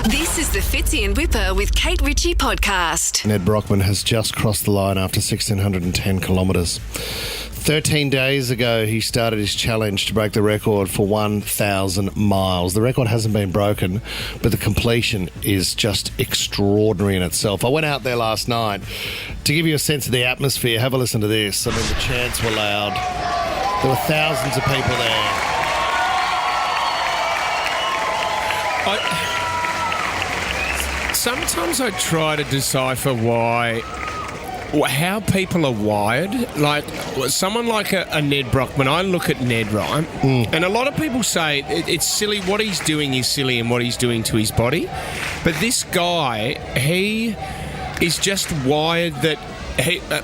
This is the Fitzy and Whipper with Kate Ritchie podcast. Nedd Brockmann has just crossed the line after 1,610 kilometres. 13 days ago, he started his challenge to break the record for 1,000 miles. The record hasn't been broken, but the completion is just extraordinary in itself. I went out there last night to give you a sense of the atmosphere. Have a listen to this. I mean, the chants were loud. There were thousands of people there. Sometimes I try to decipher how people are wired. Like someone like a Nedd Brockmann, I look at Nedd, right? And a lot of people say it's silly. What he's doing is silly and what he's doing to his body. But this guy, he is just wired that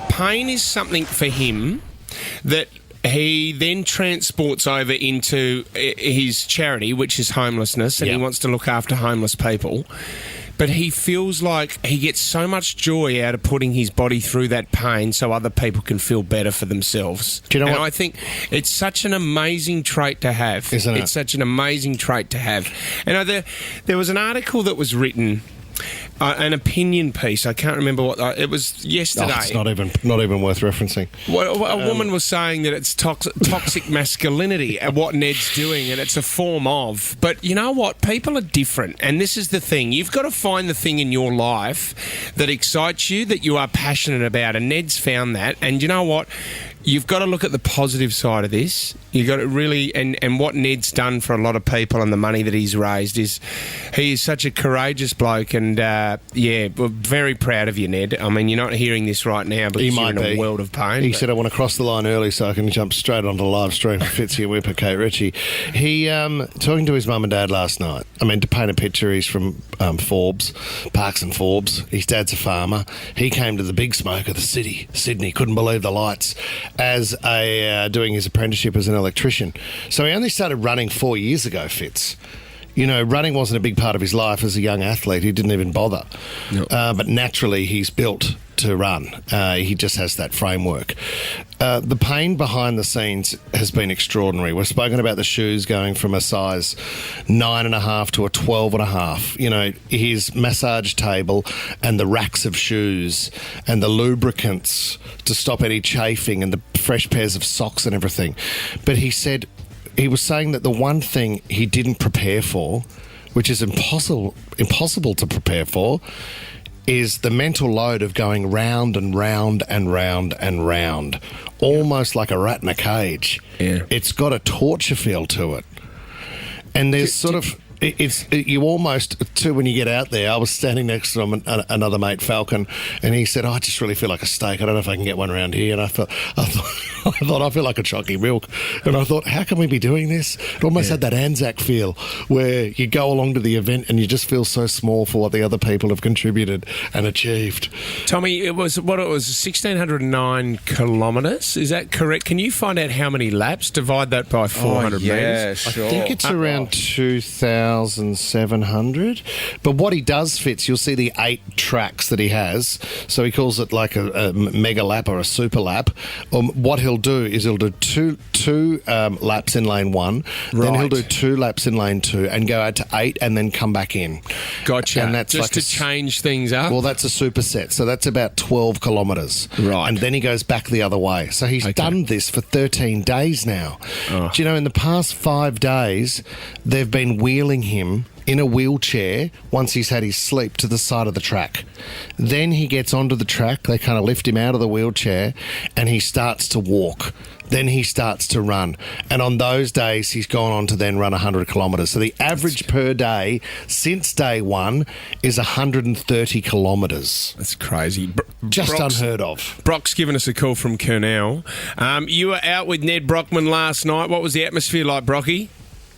pain is something for him that he then transports over into his charity, which is homelessness, and he wants to look after homeless people. But he feels like he gets so much joy out of putting his body through that pain so other people can feel better for themselves. Do you know and what? I think it's such an amazing trait to have. Isn't it? It's such an amazing trait to have. And there was an article that was written, an opinion piece. I can't remember what it was yesterday. It's not even worth referencing. Well, a woman was saying that it's toxic masculinity and what Nedd's doing, and it's a form of. But you know what? People are different, and this is the thing. You've got to find the thing in your life that excites you, that you are passionate about, and Nedd's found that. And you know what? You've got to look at the positive side of this. You've got to really, and what Nedd's done for a lot of people and the money that he's raised is, he is such a courageous bloke, and we're very proud of you, Nedd. I mean, you're not hearing this right now because you're in a world of pain. He said, I want to cross the line early so I can jump straight onto the live stream for Fitzy and Whipper, Kate Ritchie. He, talking to his mum and dad last night, I mean, to paint a picture, he's from Forbes, Parks and Forbes. His dad's a farmer. He came to the big smoke of the city, Sydney, couldn't believe the lights, as doing his apprenticeship as an electrician. So he only started running 4 years ago, Fitz. You know, running wasn't a big part of his life as a young athlete. He didn't even bother. No. But naturally, he's built to run. He just has that framework. The pain behind the scenes has been extraordinary. We've spoken about the shoes going from a size 9.5 to a 12.5. You know, his massage table and the racks of shoes and the lubricants to stop any chafing and the fresh pairs of socks and everything. But he was saying that the one thing he didn't prepare for, which is impossible to prepare for, is the mental load of going round and round and round and round, almost like a rat in a cage. Yeah. It's got a torture feel to it. And there's you almost, too, when you get out there, I was standing next to him, another mate, Falcon, and he said, I just really feel like a steak. I don't know if I can get one around here. And I thought, I feel like a chalky milk. And I thought, how can we be doing this? It almost had that Anzac feel where you go along to the event and you just feel so small for what the other people have contributed and achieved. Tommy, it was 1,609 kilometres. Is that correct? Can you find out how many laps? Divide that by 400 metres. Sure. I think it's around 2,700. But what he does, Fitz, you'll see the 8 tracks that he has. So he calls it like a mega lap or a super lap. What he'll do is he'll do two laps in lane 1. Right. Then he'll do 2 laps in lane 2 and go out to 8 and then come back in. Gotcha. And that's just like to change things up? Well, that's a superset. So that's about 12 kilometres. Right. And then he goes back the other way. So he's done this for 13 days now. Oh. Do you know, in the past 5 days, they've been wheeling him in a wheelchair once he's had his sleep to the side of the track. Then he gets onto the track, they kind of lift him out of the wheelchair and he starts to walk. Then he starts to run. And on those days, he's gone on to then run 100 kilometres. So the average per day since day one is 130 kilometres. That's crazy. Just unheard of. Brock's given us a call from Kurnell. You were out with Nedd Brockmann last night. What was the atmosphere like, Brocky?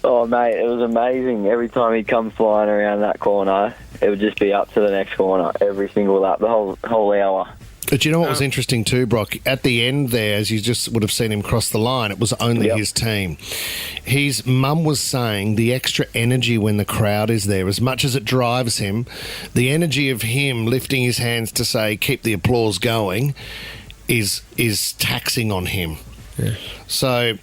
Oh, mate, it was amazing. Every time he'd come flying around that corner, it would just be up to the next corner, every single lap, the whole hour. But you know what was interesting too, Brock? At the end there, as you just would have seen him cross the line, it was only his team. His mum was saying the extra energy when the crowd is there, as much as it drives him, the energy of him lifting his hands to say, keep the applause going, is taxing on him. Yeah. So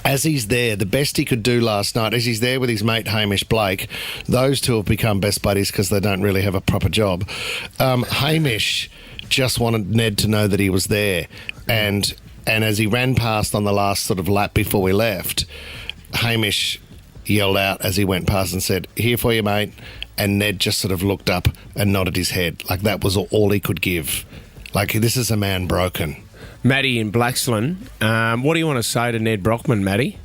as he's there, the best he could do last night is he's there with his mate Hamish Blake. Those two have become best buddies because they don't really have a proper job. Hamish just wanted Nedd to know that he was there. And as he ran past on the last sort of lap before we left, Hamish yelled out as he went past and said, "Here for you, mate." And Nedd just sort of looked up and nodded his head. Like that was all he could give. Like, this is a man broken. Maddie in Blaxland, what do you want to say to Nedd Brockmann, Maddie?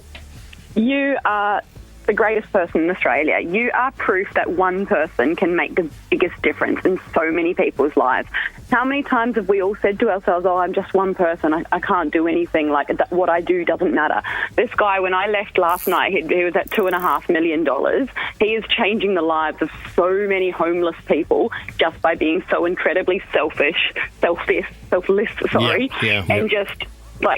You are the greatest person in Australia. You are proof that one person can make the biggest difference in so many people's lives. How many times have we all said to ourselves, "Oh, I'm just one person. I can't do anything. Like, what I do doesn't matter." This guy, when I left last night, he was at $2.5 million. He is changing the lives of so many homeless people just by being so incredibly selfless, and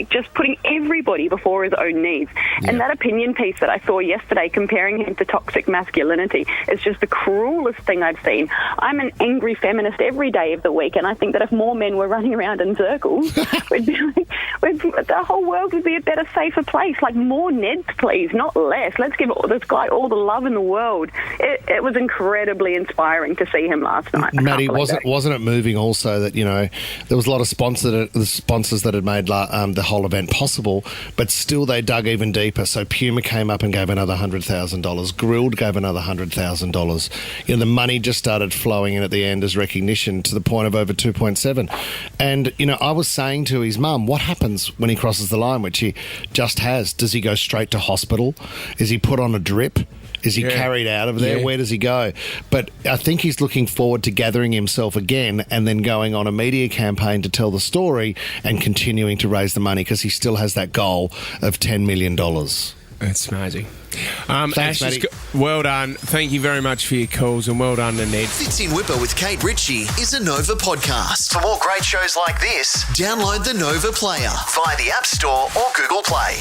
just putting everybody before his own needs. Yeah. And that opinion piece that I saw yesterday comparing him to toxic masculinity is just the cruelest thing I've seen. I'm an angry feminist every day of the week, and I think that if more men were running around in circles, the whole world would be a better, safer place. Like, more Nedds, please, not less. Let's give this guy all the love in the world. It was incredibly inspiring to see him last night. Maddie, wasn't it moving also that, there was a lot of sponsors that had made the whole event possible, but still they dug even deeper. So Puma came up and gave another $100,000. Grilled gave another $100,000. The money just started flowing in at the end as recognition to the point of over 2.7. And, I was saying to his mum, what happens when he crosses the line, which he just has? Does he go straight to hospital? Is he put on a drip? Is he carried out of there? Yeah. Where does he go? But I think he's looking forward to gathering himself again and then going on a media campaign to tell the story and continuing to raise the money because he still has that goal of $10 million. That's amazing. Thanks, Ash, well done. Thank you very much for your calls, and well done to Nedd. Fits in Whipper with Kate Ritchie is a Nova podcast. For more great shows like this, download the Nova player via the App Store or Google Play.